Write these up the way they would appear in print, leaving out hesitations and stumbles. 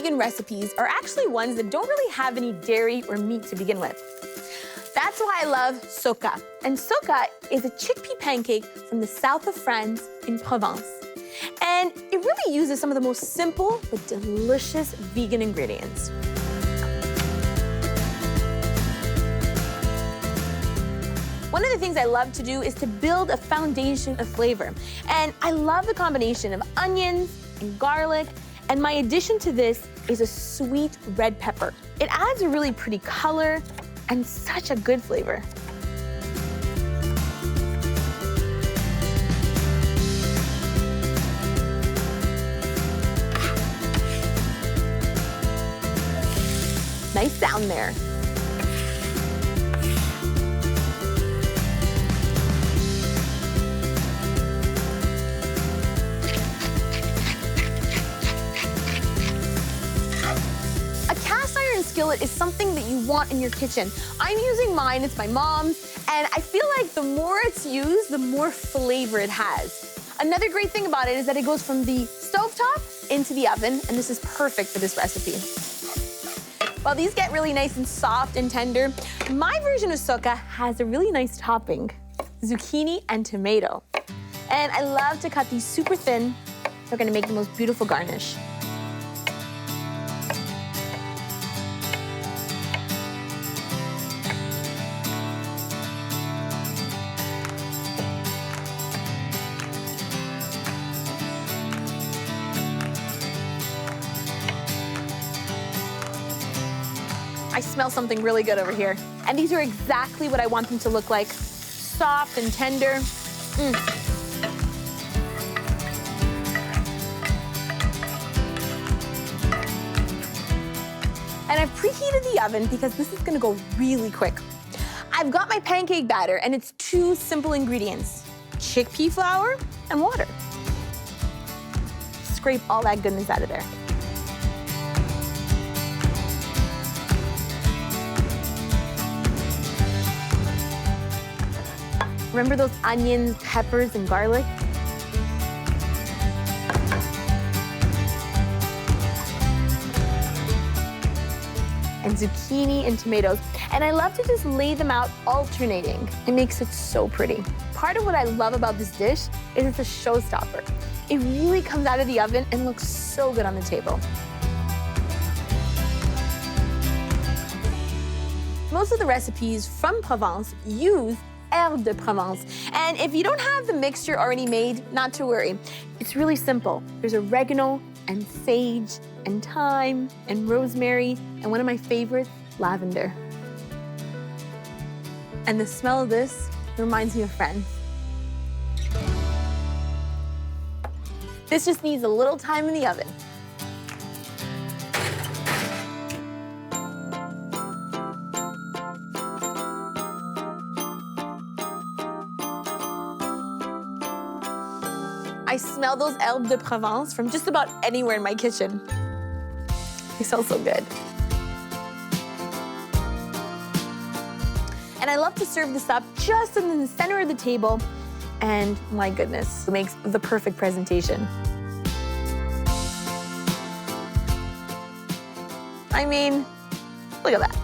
vegan recipes are actually ones that don't really have any dairy or meat to begin with. That's why I love Socca. And Socca is a chickpea pancake from the south of France in Provence. And it really uses some of the most simple but delicious vegan ingredients. One of the things I love to do is to build a foundation of flavor. And I love the combination of onions and garlic. And my addition to this is a sweet red pepper. It adds a really pretty color and such a good flavor. Nice sound there. Skillet is something that you want in your kitchen. I'm using mine, it's my mom's, and I feel like the more it's used, the more flavor it has. Another great thing about it is that it goes from the stovetop into the oven, and this is perfect for this recipe. While these get really nice and soft and tender, my version of Socca has a really nice topping, zucchini and tomato. And I love to cut these super thin. They're gonna make the most beautiful garnish. I smell something really good over here. And these are exactly what I want them to look like. Soft and tender. And I've preheated the oven because this is gonna go really quick. I've got my pancake batter and it's 2 simple ingredients, chickpea flour and water. Scrape all that goodness out of there. Remember those onions, peppers, and garlic? And zucchini and tomatoes. And I love to just lay them out alternating. It makes it so pretty. Part of what I love about this dish is it's a showstopper. It really comes out of the oven and looks so good on the table. Most of the recipes from Provence use herbes de Provence. And if you don't have the mixture already made, not to worry. It's really simple. There's oregano and sage and thyme and rosemary and one of my favorites, lavender. And the smell of this reminds me of friends. This just needs a little time in the oven. I smell those herbes de Provence from just about anywhere in my kitchen. They smell so good. And I love to serve this up just in the center of the table. And my goodness, it makes the perfect presentation. I mean, look at that.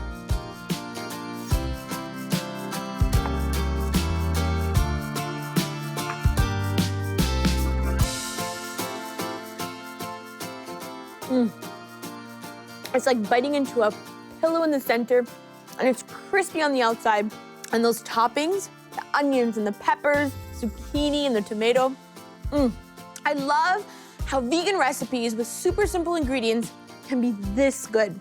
It's like biting into a pillow in the center, and it's crispy on the outside. And those toppings, the onions and the peppers, zucchini and the tomato. I love how vegan recipes with super simple ingredients can be this good.